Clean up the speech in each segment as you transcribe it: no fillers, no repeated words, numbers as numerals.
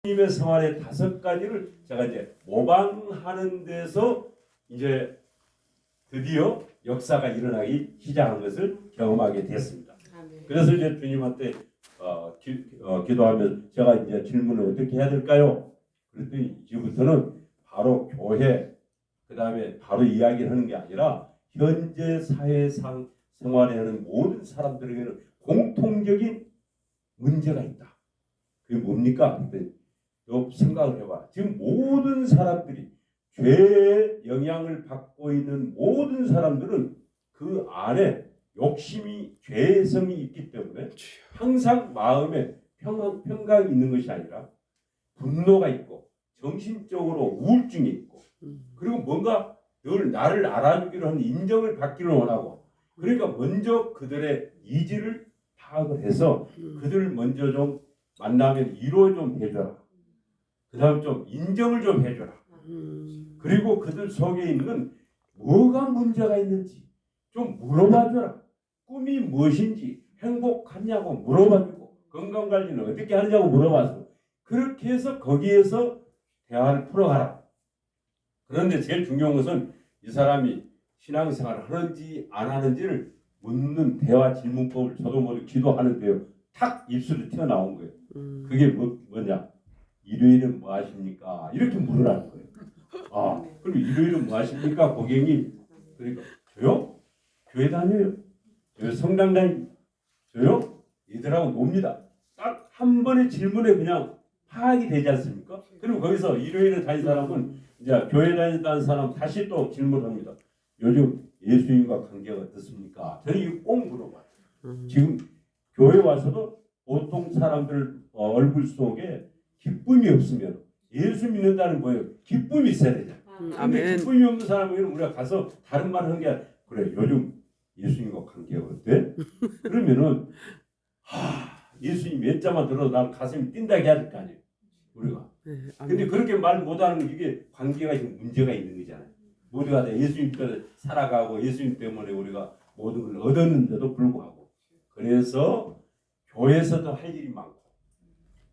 예수님의 생활의 5가지를 제가 이제 모방하는 데서 이제 드디어 역사가 일어나기 시작한 것을 경험하게 됐습니다. 그래서 이제 주님한테 기도하면서 제가 이제 질문을 어떻게 해야 될까요? 그랬더니 이제부터는 바로 교회 그 다음에 바로 이야기를 하는 게 아니라 현재 사회상 생활에 하는 모든 사람들에게는 공통적인 문제가 있다. 그게 뭡니까? 요 생각을 해봐. 지금 모든 사람들이 죄의 영향을 받고 있는 모든 사람들은 그 안에 욕심이 죄성이 있기 때문에 항상 마음에 평강이 있는 것이 아니라 분노가 있고 정신적으로 우울증이 있고 그리고 뭔가 늘 나를 알아주기로 하는 인정을 받기를 원하고 그러니까 먼저 그들의 이지를 파악을 해서 그들을 먼저 좀 만나면 위로 좀 해줘라. 그 다음 좀 인정을 좀 해줘라. 그리고 그들 속에 있는 뭐가 문제가 있는지 좀 물어봐줘라. 꿈이 무엇인지 행복하냐고 물어봐주고 건강관리는 어떻게 하느냐고 물어봐서 그렇게 해서 거기에서 대화를 풀어가라. 그런데 제일 중요한 것은 이 사람이 신앙생활을 하는지 안 하는지를 묻는 대화 질문법을 저도 모두 기도하는데요. 탁 입술이 튀어나온 거예요. 그게 뭐냐? 일요일은 뭐 하십니까? 이렇게 물으라는 거예요. 아, 그럼 일요일은 뭐 하십니까? 고객님. 그러니까 저요? 교회 다녀요. 저요? 성당 다녀요. 저요? 얘들하고 놉니다. 딱 한 번의 질문에 그냥 파악이 되지 않습니까? 그리고 거기서 일요일에 다닌 사람은 이제 교회 다닌다는 사람 다시 또 질문합니다. 요즘 예수님과 관계가 어떻습니까? 저는 이거 꼭 물어봐요. 지금 교회 와서도 보통 사람들 얼굴 속에 기쁨이 없으면 예수 믿는다는 거예요. 기쁨이 있어야 되잖아요. 근데 기쁨이 없는 사람에게는 우리가 가서 다른 말 하는 게 아니라 그래 요즘 예수님과 관계가 어때? 그러면은 예수님 몇 자만 들어도 난 가슴이 뛴다게 해야 될 거 아니에요. 우리가. 근데 그렇게 말 못하는 이게 관계가 지금 문제가 있는 거잖아요. 모두가 다 예수님 때문에 살아가고 예수님 때문에 우리가 모든 걸 얻었는데도 불구하고 그래서 교회에서도 할 일이 많고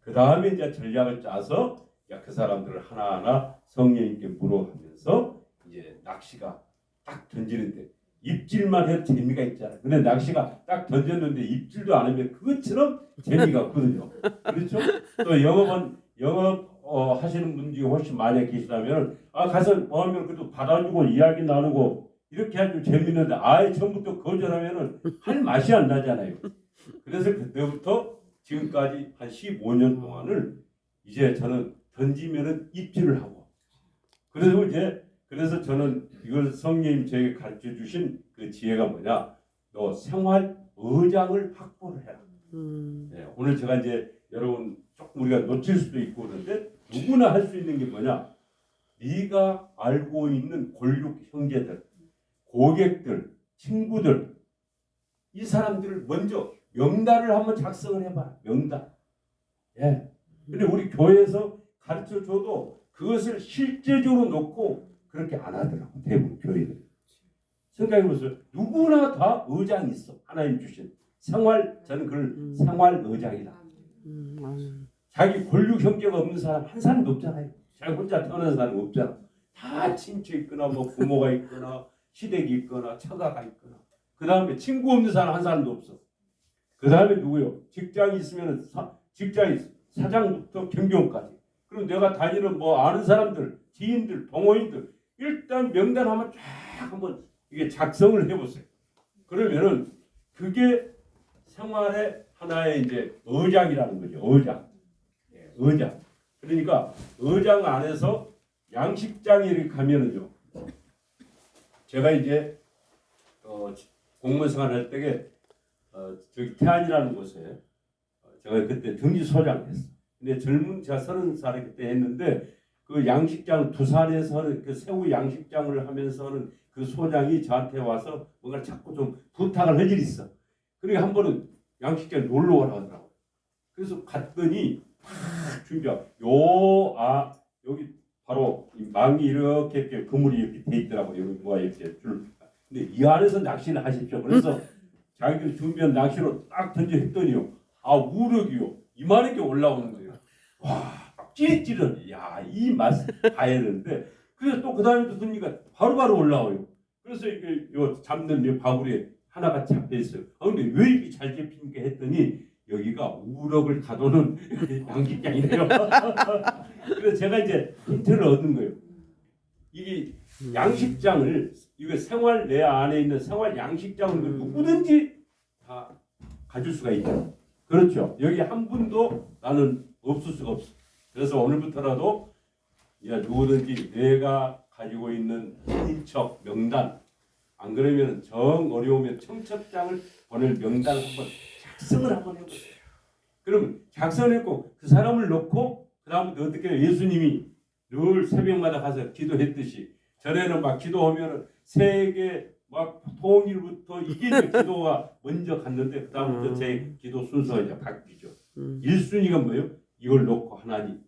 그 다음에 이제 전략을 짜서 그 사람들을 하나하나 성령님께 물어가면서 이제 낚시가 딱 던지는데 입질만 해도 재미가 있잖아요. 근데 낚시가 딱 던졌는데 입질도 안 하면 그것처럼 재미가 없거든요. 그렇죠? 또 영업 하시는 분 중에 훨씬 많이 계시다면 가서 보면 그래도 받아주고 이야기 나누고 이렇게 하면 재밌는데 아예 처음부터 거절하면은 할 맛이 안 나잖아요. 그래서 그때부터 지금까지 한 15년 동안을 이제 저는 던지면은 입질을 하고 그래서 저는 이걸 성령님 저에게 가르쳐 주신 그 지혜가 뭐냐? 너 생활 의장을 확보를 해라. 네, 오늘 제가 이제 여러분 조금 우리가 놓칠 수도 있고 그런데 누구나 할 수 있는 게 뭐냐? 네가 알고 있는 권력 형제들, 고객들, 친구들 이 사람들을 먼저 명단을 한번 작성을 해봐라. 명단. 예. 근데 우리 교회에서 가르쳐 줘도 그것을 실제적으로 놓고 그렇게 안 하더라고. 대부분 교회들. 생각해보세요. 누구나 다 의장이 있어. 하나님 주신. 저는 그걸 생활 의장이다. 자기 권력 형제가 없는 사람 한 사람도 없잖아요. 자기 혼자 태어난 사람 없잖아. 다 친척 있거나 뭐 부모가 있거나 시댁이 있거나 처가가 있거나 그 다음에 친구 없는 사람 한 사람도 없어. 그 다음에 누구요? 직장이 있으면 직장이 사장부터 경비원까지. 그리고 내가 다니는 뭐 아는 사람들, 지인들, 동호인들 일단 명단 한번 쫙 한번 이게 작성을 해보세요. 그러면은 그게 생활의 하나의 이제 의장이라는 거죠. 의장. 예, 의장. 그러니까 의장 안에서 양식장에 이렇게 가면은요. 제가 이제 공무원 생활할 때에 저기 태안이라는 곳에 제가 그때 등지소장 했어. 근데 제가 30살에 그때 했는데 그 양식장 두산에서 하는 그 새우 양식장을 하면서 하는 그 소장이 저한테 와서 뭔가 자꾸 좀 부탁을 할 일이 있어. 그러니까 한 번은 양식장에 놀러 오라 하더라고. 그래서 갔더니 준비하고 여기 바로 이 망이 이렇게 그물이 이렇게 돼 있더라고. 여기 뭐가 이렇게 줄. 근데 이 안에서 낚시를 하십시오. 그래서 자기들이 준비한 낚시로 딱 던져 했더니요. 우럭이요. 이만하게 올라오는 거예요. 와, 막 찌릿찌릿. 야, 이 맛 봐야 되는데. 그래서 또 그 다음에 또 손님가 바로바로 올라와요. 그래서 이게 요 잡는 요 바구리에 하나가 잡혀 있어요. 아, 근데 왜 이렇게 잘 잡히니까 했더니 여기가 우럭을 가둬놓은 양식장이래요. 그래서 제가 이제 힌트를 얻은 거예요. 이게 양식장을 이거 생활 내 안에 있는 생활 양식장을 누구든지 다 가질 수가 있죠. 그렇죠. 여기 한 분도 나는 없을 수가 없어. 그래서 오늘부터라도 야 누구든지 내가 가지고 있는 친인척 명단 안 그러면 정 어려우면 청첩장을 보낼 명단 한번 작성을 한번 해보세요. 그럼 작성했고 그 사람을 놓고 그 다음부터 어떻게 해요? 예수님이 늘 새벽마다 가서 기도했듯이 전에는 막 기도하면은 세계 막 통일부터 이게 이제 기도가 먼저 갔는데 그 다음부터 제 기도 순서가 이제 바뀌죠. 1순위가 뭐예요? 이걸 놓고 하나님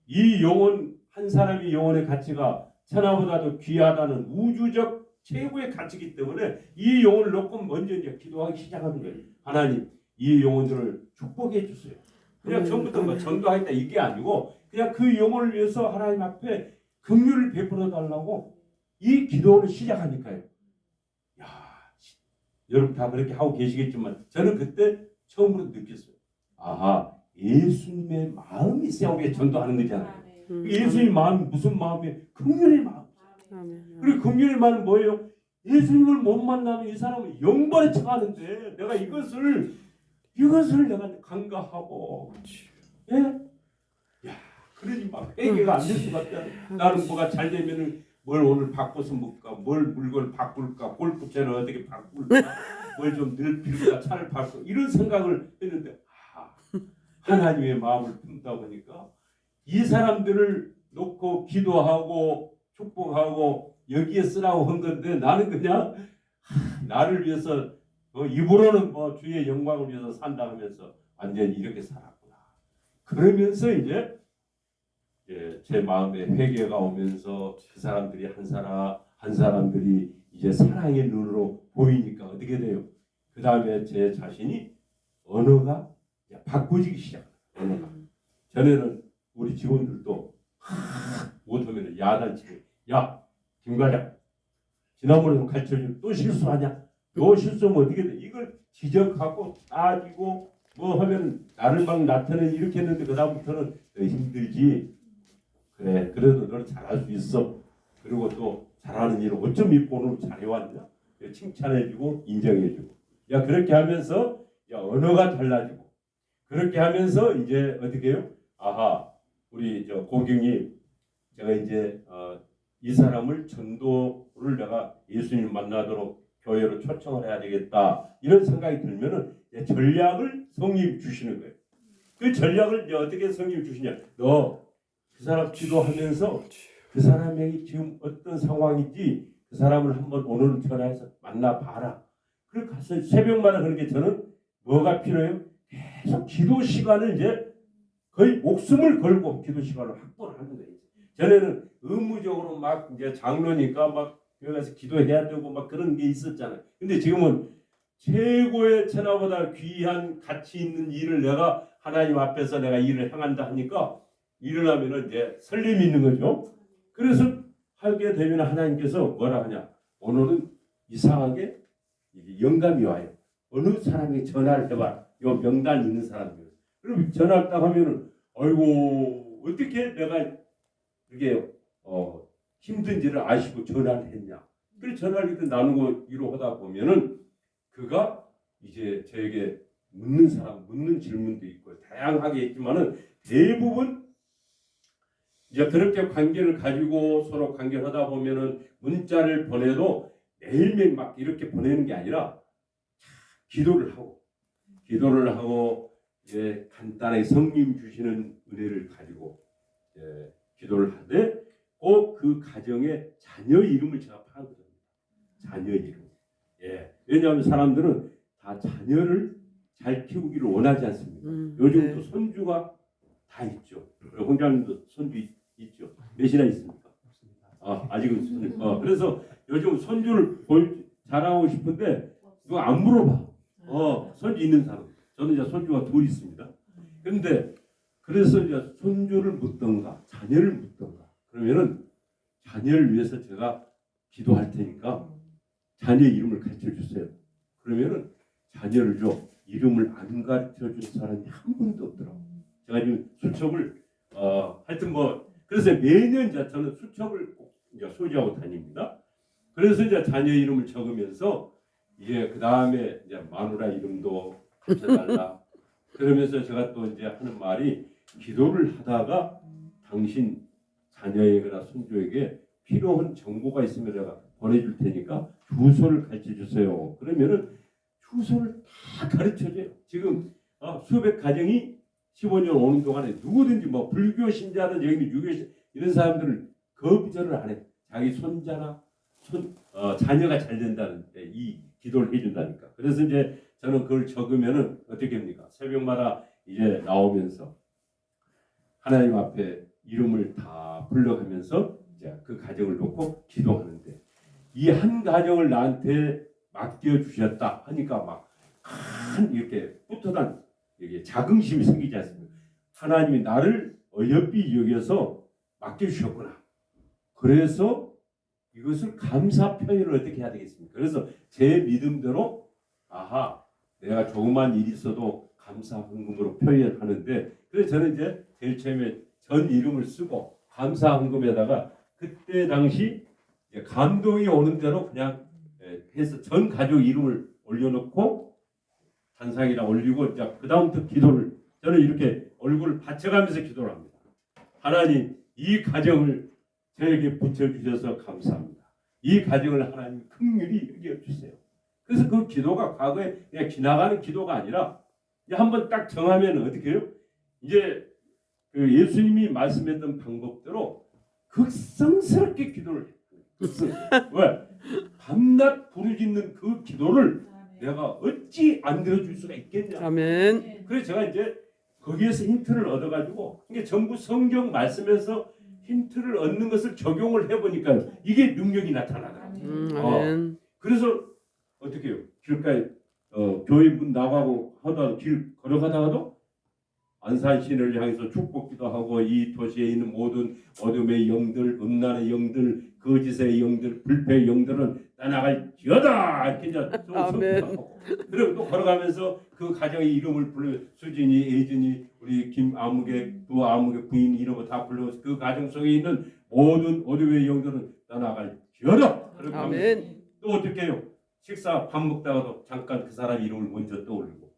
이 영혼 한 사람의 영혼의 가치가 천하보다도 귀하다는 우주적 최고의 가치이기 때문에 이 영혼을 놓고 먼저 이제 기도하기 시작하는 거예요. 하나님 이 영혼들을 축복해 주세요. 그냥 전부터 뭐 전도하겠다 이게 아니고 그냥 그 영혼을 위해서 하나님 앞에 긍휼을 베풀어 달라고 이 기도를 시작하니까요. 야, 여러분 다 그렇게 하고 계시겠지만 저는 그때 처음으로 느꼈어요. 아하, 예수님의 마음이 있어야 우리가 전도하는 거잖아요. 예수님의 마음이 무슨 마음이에요? 긍휼의 마음. 그리고 긍휼의 마음은 뭐예요? 예수님을 못 만나면 이 사람은 영벌에 처하는데 내가 이것을 내가 간과하고 예? 야, 그러니 막 회개가 안 될 수가 없잖아. 나는 뭐가 잘 되면은 뭘 오늘 바꿔서 먹을까, 뭘 물건을 바꿀까, 골프채를 어떻게 바꿀까, 뭘 좀 넓힐까, 차를 바꿀까 이런 생각을 했는데 하나님의 마음을 품다 보니까 이 사람들을 놓고 기도하고 축복하고 여기에 쓰라고 한 건데 나는 그냥 나를 위해서 입으로는 뭐 주의 영광을 위해서 산다 하면서 완전히 이렇게 살았구나. 그러면서 이제 제 마음에 회개가 오면서 그 사람들이 한 사람들이 이제 사랑의 눈으로 보이니까 어떻게 돼요? 그 다음에 제 자신이 언어가 바꿔지기 시작합니다. 언어가. 전에는 우리 직원들도 못하면 야단치고 야 김과장 지난번에 좀 가르쳐준 또 실수하냐? 너 실수하면 어떻게 돼? 이걸 지적하고 따지고 뭐 하면 나를 막 나타내 이렇게 했는데 그 다음부터는 힘들지. 그래 그래도 너는 잘할 수 있어. 그리고 또 잘하는 일을 어쩜 이 본으로 잘해왔냐? 칭찬해주고 인정해주고 야 그렇게 하면서 야 언어가 달라지고 그렇게 하면서 이제 어떻게 해요? 아하 우리 저 고경님 제가 이제 이 사람을 전도를 내가 예수님 만나도록 교회로 초청을 해야 되겠다 이런 생각이 들면은 전략을 성님 주시는 거예요. 그 전략을 이제 어떻게 성님 주시냐? 너 그 사람 기도하면서 그 사람이 지금 어떤 상황인지 그 사람을 한번 오늘 전화해서 만나봐라. 그리고 가서 새벽마다 그렇게 저는 뭐가 필요해요? 계속 기도 시간을 이제 거의 목숨을 걸고 기도 시간을 확보를 하는 거예요. 전에는 의무적으로 막 이제 장로니까 막 교회 가서 기도해야 되고 막 그런 게 있었잖아요. 근데 지금은 최고의 천하보다 귀한 가치 있는 일을 내가 하나님 앞에서 내가 일을 행한다 하니까 일어나면은 이제 설렘이 있는 거죠. 그래서 하게 되면 하나님께서 뭐라 하냐? 오늘은 이상하게 영감이 와요. 어느 사람에게 전화를 해봐. 요 명단 있는 사람이에요. 그럼 전화를 딱 하면은 아이고 어떻게 내가 이게 힘든지를 아시고 전화를 했냐. 그래서 전화를 이렇게 나누고 이러하다 보면은 그가 이제 저에게 묻는 질문도 있고 다양하게 있지만은 대부분 이제 그렇게 관계를 가지고 서로 관계를 하다 보면은 문자를 보내도 매일매일 막 이렇게 보내는 게 아니라 기도를 하고 이제 간단하게 성님 주시는 은혜를 가지고 기도를 하되 꼭 그 가정의 자녀 이름을 제가 파악합니다. 자녀 이름. 왜냐하면 사람들은 다 자녀를 잘 키우기를 원하지 않습니까? 요즘 또 손주가 다 있죠. 홍장님도 손주 있죠. 몇이나 있습니까? 아직은 손주. 그래서 요즘 손주를 자랑하고 싶은데 누가 안 물어봐. 손주 있는 사람. 저는 이제 손주가 둘 있습니다. 그런데 그래서 이제 손주를 묻던가 자녀를 묻던가 그러면은 자녀를 위해서 제가 기도할 테니까 자녀 이름을 가르쳐 주세요. 그러면은 자녀를 줘. 이름을 안 가르쳐 준 사람이 한 분도 없더라고. 제가 지금 수첩을 하여튼 뭐 그래서 매년 이제 저는 수첩을 꼭 이제 소지하고 다닙니다. 그래서 이제 자녀 이름을 적으면서 이제 그 다음에 이제 마누라 이름도 붙여달라. 그러면서 제가 또 이제 하는 말이 기도를 하다가 당신 자녀에게나 손주에게 필요한 정보가 있으면 제가 보내줄 테니까 주소를 가르쳐 주세요. 그러면은 주소를 다 가르쳐줘요. 지금 수백 가정이 15년 오는 동안에 누구든지 뭐 불교 신자든 여기 유교 이런 사람들을 거부절을 안 해. 자기 손자나 자녀가 잘 된다는 이 기도를 해준다니까. 그래서 이제 저는 그걸 적으면은 어떻게 합니까? 새벽마다 이제 나오면서 하나님 앞에 이름을 다 불러가면서 이제 그 가정을 놓고 기도하는데 이 한 가정을 나한테 맡겨 주셨다 하니까 막 이렇게 뿌듯한 이게 자긍심이 생기지 않습니까? 하나님이 나를 어여삐 여겨서 맡겨 주셨구나. 그래서 이것을 감사 표현을 어떻게 해야 되겠습니까? 그래서 제 믿음대로 아하 내가 조그만 일이 있어도 감사 헌금으로 표현하는데 그래서 저는 이제 제일 처음에 전 이름을 쓰고 감사 헌금에다가 그때 당시 감동이 오는 대로 그냥 해서 전 가족 이름을 올려놓고 단상에다 올리고 이제 그 다음부터 기도를 저는 이렇게 얼굴을 받쳐가면서 기도를 합니다. 하나님 이 가정을 저에게 붙여주셔서 감사합니다. 이 가정을 하나님 긍휼히 여겨주세요. 그래서 그 기도가 과거에 그냥 지나가는 기도가 아니라 이제 한번 딱 정하면 어떻게 해요? 이제 그 예수님이 말씀했던 방법대로 극성스럽게 기도를 해요. 왜? 밤낮 부르짖는 그 기도를 내가 어찌 안 들어줄 수가 있겠냐. 아멘. 그래서 제가 이제 거기에서 힌트를 얻어가지고 이게 전부 성경 말씀에서 힌트를 얻는 것을 적용을 해보니까 이게 능력이 나타나더라고요. 아멘. 그래서 어떻게 해요? 길가에 교회 문 나가고 하다 길 걸어가다가도 안산신을 향해서 축복기도 하고 이 도시에 있는 모든 어둠의 영들, 음란의 영들, 거짓의 영들, 불패의 영들은 떠나갈지어다 이렇게 이제 하고 그리고 또 걸어가면서 그 가정의 이름을 불러 수진이, 예진이, 우리 김아무개, 두 아무개 부인 이름을 다 불러서 그 가정 속에 있는 모든 어둠의 영들은 떠나갈지어다. 아멘. 또 어떻게 해요? 식사 밥 먹다가도 잠깐 그 사람 이름을 먼저 떠올리고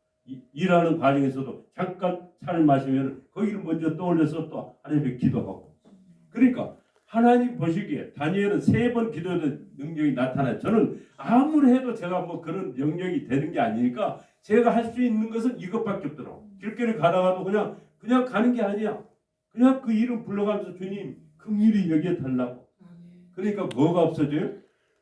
일하는 과정에서도 잠깐 차를 마시면 거기를 먼저 떠올려서 또 하나님께 기도하고 그러니까 하나님 보시기에 다니엘은 3번 기도는 능력이 나타나요. 저는 아무리 해도 제가 뭐 그런 영역이 되는 게 아니니까 제가 할 수 있는 것은 이것밖에 없더라고. 길거리 가다가도 그냥 가는 게 아니야. 그냥 그 이름 불러가면서 주님 긍휼히 여겨달라고. 그러니까 뭐가 없어져요?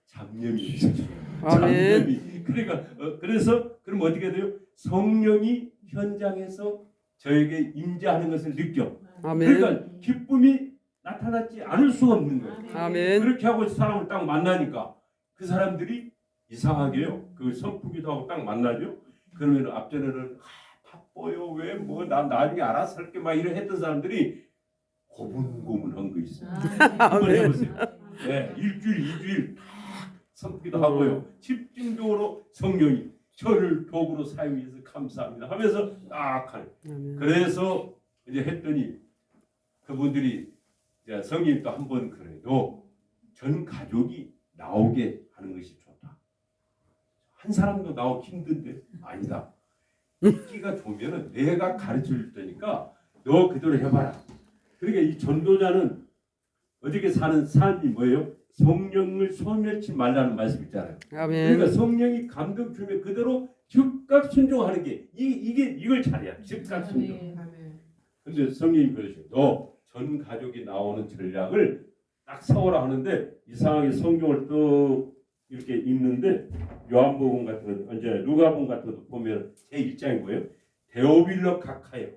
잡념이 없어져요. 잡념이. 그러니까 그래서 그럼 어떻게 돼요? 성령이 현장에서 저에게 임재하는 것을 느껴. 아멘. 그러니까 기쁨이 나타나지 않을 수가 없는 거예요. 아멘. 그렇게 하고 사람을 딱 만나니까 그 사람들이 이상하게요. 그 선풍기도 하고 딱 만나죠. 그러면 앞전에는 바빠요. 왜 뭐 난 나중에 알아서 할게 막 이래 했던 사람들이 고분고분한 거 있어요. 한번 해보세요. 네, 일주일, 2주일 다 선풍기도 하고요. 집중적으로 성령이 저를 도구로 사용해서 감사합니다 하면서 딱 하는. 그래서 이제 했더니 그분들이 이제 성님도 한번 그래도 전 가족이 나오게 하는 것이 좋다. 한 사람도 나오기 힘든데 아니다. 인기가 좋으면은 내가 가르쳐 줄 테니까 너 그대로 해봐라. 그러니까 이 전도자는 어떻게 사는 삶이 뭐예요? 성령을 소멸치 말라는 말씀 있잖아요. 아멘. 그러니까 성령이 감동 주면 그대로 즉각 순종하는 게 이걸 잘해야 돼. 즉각 순종. 근데 성령이 그러죠. 너 전 가족이 나오는 전략을 딱 세워라 하는데 이상하게 성경을 또 이렇게 읽는데 요한복음 같은 거, 이제 누가복음 같은 것도 보면 제 입장이 뭐예요? 데오빌로 각하여.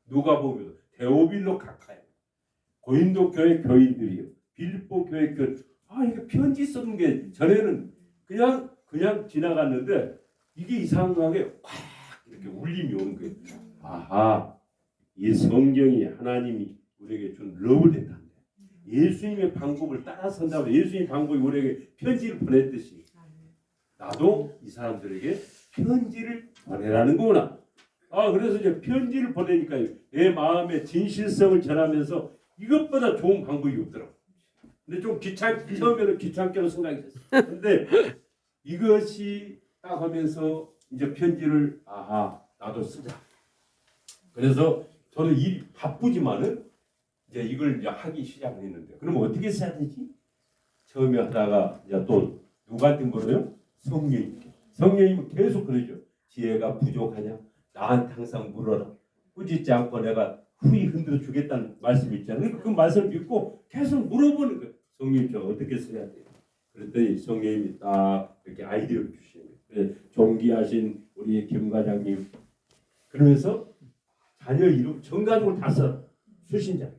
누가복음에도 데오빌로 각하여. 고린도 교회 교인들이요. 빌립보 교회 교인. 이게 편지 쓰는 게 전에는 그냥 지나갔는데 이게 이상하게 확 이렇게 울림이 오는 거예요. 아하, 이 성경이 하나님이 우리에게 준 러브레터인데 예수님의 방법을 따라선다고 예수님의 방법이 우리에게 편지를 보냈듯이 나도 이 사람들에게 편지를 보내라는 거구나. 그래서 이제 편지를 보내니까 내 마음의 진실성을 전하면서 이것보다 좋은 방법이 없더라고. 근데 좀 처음에는 귀찮게도 생각이 됐어. 근데 이것이 딱 하면서 이제 편지를 나도 쓰자. 그래서 저는 일이 바쁘지만은 이제 이걸 이제 하기 시작을 했는데 그러면 어떻게 써야 되지? 처음에 하다가 이제 또 누구한테 물어요? 성령님께. 성령님은 계속 그러죠. 지혜가 부족하냐? 나한테 항상 물어라. 꾸짖지 않고 내가 후히 흔들어 주겠다는 말씀 있잖아요. 그 말씀을 믿고 계속 물어보는 거예요. 성령님 저 어떻게 써야 돼요? 그랬더니 성령님이 딱 이렇게 아이디어를 주시는 거예요. 존귀하신 우리 김 과장님 그러면서 자녀 이름 전 가족을 다 써. 수신자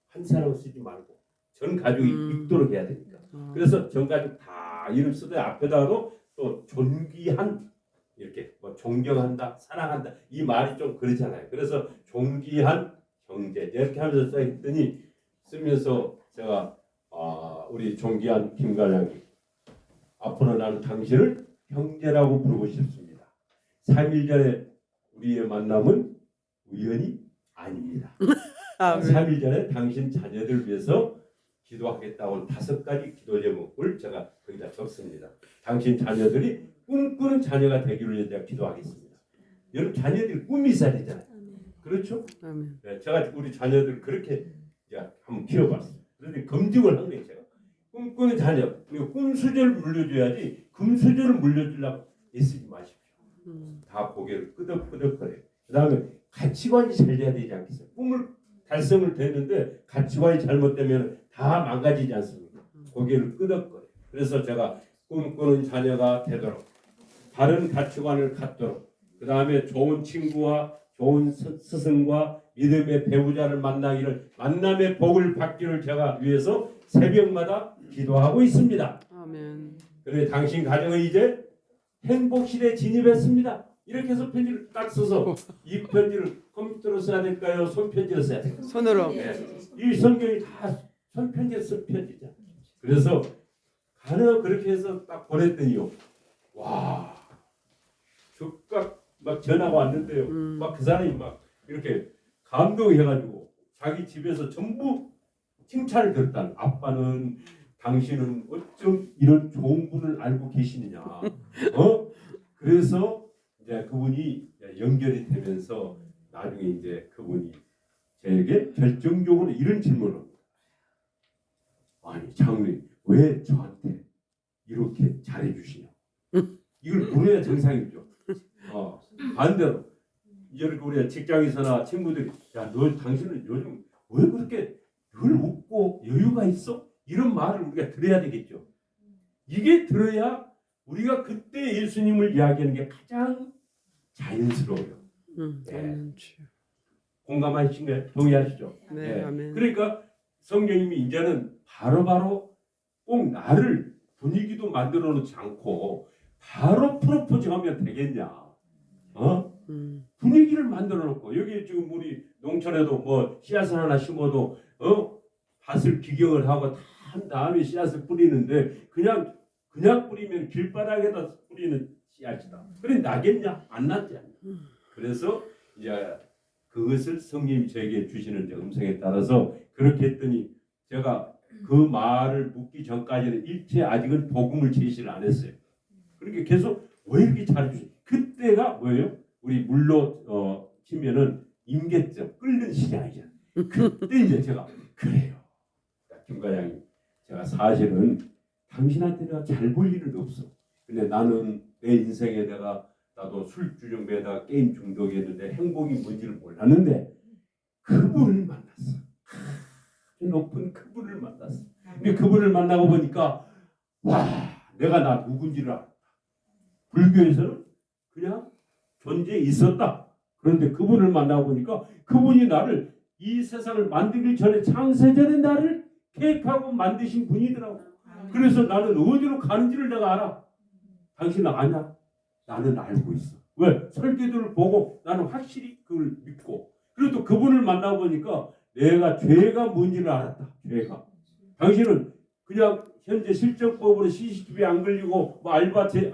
한 사람을 쓰지 말고 전 가족이 읽도록 해야 되니까. 그래서 전 가족 다 이름 쓰되 앞에다가도 또 존귀한 이렇게 뭐 존경한다, 사랑한다 이 말이 좀 그렇잖아요. 그래서 존귀한 형제 이렇게 하면서 써있더니 쓰면서 제가 우리 존귀한 김 과장님 앞으로 나는 당신을 형제라고 부르고 싶습니다. 3일 전에 우리의 만남은 우연이 아닙니다. 3일 전에 당신 자녀들 위해서 기도하겠다고 5가지 기도 제목을 제가 거기다 적습니다. 당신 자녀들이 꿈꾸는 자녀가 되기를 제가 기도하겠습니다. 여러분 자녀들이 꿈이 있어야 되잖아요. 그렇죠? 네, 제가 우리 자녀들 그렇게 한번 키워봤어요. 그런데 검증을 한 거예요. 제가 꿈꾸는 자녀 그리고 꿈수저를 물려줘야지 금수저를 물려주려고 애쓰지 마십시오. 다 고개를 끄덕끄덕거려요. 그 다음에 가치관이 잘 돼야 되지 않겠어요? 꿈을 달성을 되는데 가치관이 잘못되면 다 망가지지 않습니까? 고개를 끄덕거려요. 그래서 제가 꿈꾸는 자녀가 되도록 다른 가치관을 갖도록 그 다음에 좋은 친구와 좋은 스승과 믿음의 배우자를 만나기를 만남의 복을 받기를 제가 위해서 새벽마다 기도하고 있습니다. 아멘. 그래 당신 가정은 이제 행복시대에 진입했습니다. 이렇게 해서 편지를 딱 써서 이 편지를 컴퓨터로 써야 될까요? 손편지로 써야 될까요? 손으로. 네. 이 성경이 다 손편지에 쓴 편지죠. 그래서 가능 그렇게 해서 딱 보냈더니요. 와 즉각 막 전화가 왔는데요. 막 그 사람이 막 이렇게 감동해가지고 자기 집에서 전부 칭찬을 들었다. 아빠는 당신은 어쩜 이런 좋은 분을 알고 계시느냐. 그래서 이제 그분이 연결이 되면서 나중에 이제 그분이 저에게 결정적으로 이런 질문을 합니다. 아니 장로님 왜 저한테 이렇게 잘해주시냐. 이걸 물어야 정상이죠. 반대로 이렇게 우리 직장에서나 친구들이 야 너 당신은 요즘 왜 그렇게 늘 웃고 여유가 있어? 이런 말을 우리가 들어야 되겠죠. 이게 들어야 우리가 그때 예수님을 이야기하는 게 가장 자연스러워요. 네. 공감하시는가요? 동의하시죠? 네, 네. 아멘. 그러니까 성령님이 이제는 바로바로 꼭 나를 분위기도 만들어 놓지 않고 바로 프로포즈하면 되겠냐? 분위기를 만들어 놓고 여기 지금 우리 농촌에도 뭐 씨앗을 하나 심어도 밭을 기경을 하고 다 한 다음에 씨앗을 뿌리는데 그냥 뿌리면 길바닥에다 뿌리는 씨앗이다. 그래 나겠냐? 안 낫지 않냐? 그래서 이제 그것을 성령님 저에게 주시는 음성에 따라서 그렇게 했더니 제가 그 말을 묻기 전까지는 일체 아직은 복음을 제시를 안 했어요. 그렇게 계속 왜 이렇게 잘해주세요? 그때가 뭐예요? 우리 물로 치면은 임계점 끓는 시장이잖아요. 그때 이제 제가 그래요. 김 과장님 제가 사실은 당신한테 내가 잘 볼 일은 없어. 근데 나는 내 인생에 나도 술주정배에다가 게임 중독이었는데 행복이 뭔지를 몰랐는데 그분을 만났어. 아주 높은 그분을 만났어. 근데 그분을 만나고 보니까 와 내가 나 누군지를 알았다. 불교에서는 그냥 존재에 있었다. 그런데 그분을 만나고 보니까 그분이 나를 이 세상을 만들기 전에 창세전에 나를 계획하고 만드신 분이더라고. 그래서 나는 어디로 가는지를 내가 알아. 당신은 아냐? 나는 알고 있어. 왜? 설계도를 보고 나는 확실히 그걸 믿고. 그래도 그분을 만나보니까 내가 죄가 뭔지를 알았다. 죄가. 당신은 그냥 현재 실정법으로 CCTV 안 걸리고 뭐 아르바이트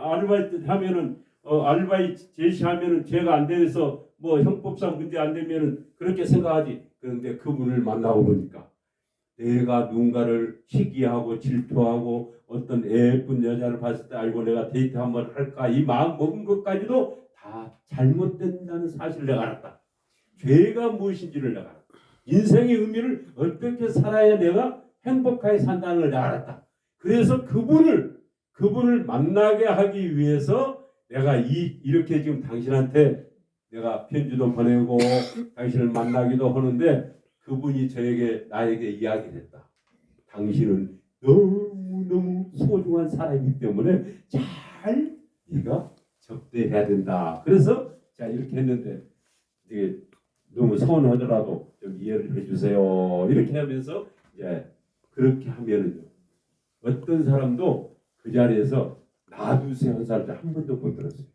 하면은 아르바이트 제시하면은 죄가 안 돼서 뭐 형법상 문제 안 되면은 그렇게 생각하지. 그런데 그분을 만나고 보니까 내가 누군가를 시기하고 질투하고 어떤 예쁜 여자를 봤을 때 알고 내가 데이트 한번 할까 이 마음 먹은 것까지도 다 잘못된다는 사실을 내가 알았다. 죄가 무엇인지를 내가 알았다. 인생의 의미를 어떻게 살아야 내가 행복하게 산다는 걸 내가 알았다. 그래서 그분을 만나게 하기 위해서 내가 이렇게 지금 당신한테 내가 편지도 보내고 당신을 만나기도 하는데 그분이 나에게 이야기를 했다. 당신은 너무너무 소중한 사람이기 때문에 잘 네가 접대해야 된다. 그래서 자 이렇게 했는데 이게 너무 서운하더라도 좀 이해를 해주세요. 이렇게 하면서 이제 그렇게 하면은 어떤 사람도 그 자리에서 놔두세요 한 사람도 한 번도 못 들었어요.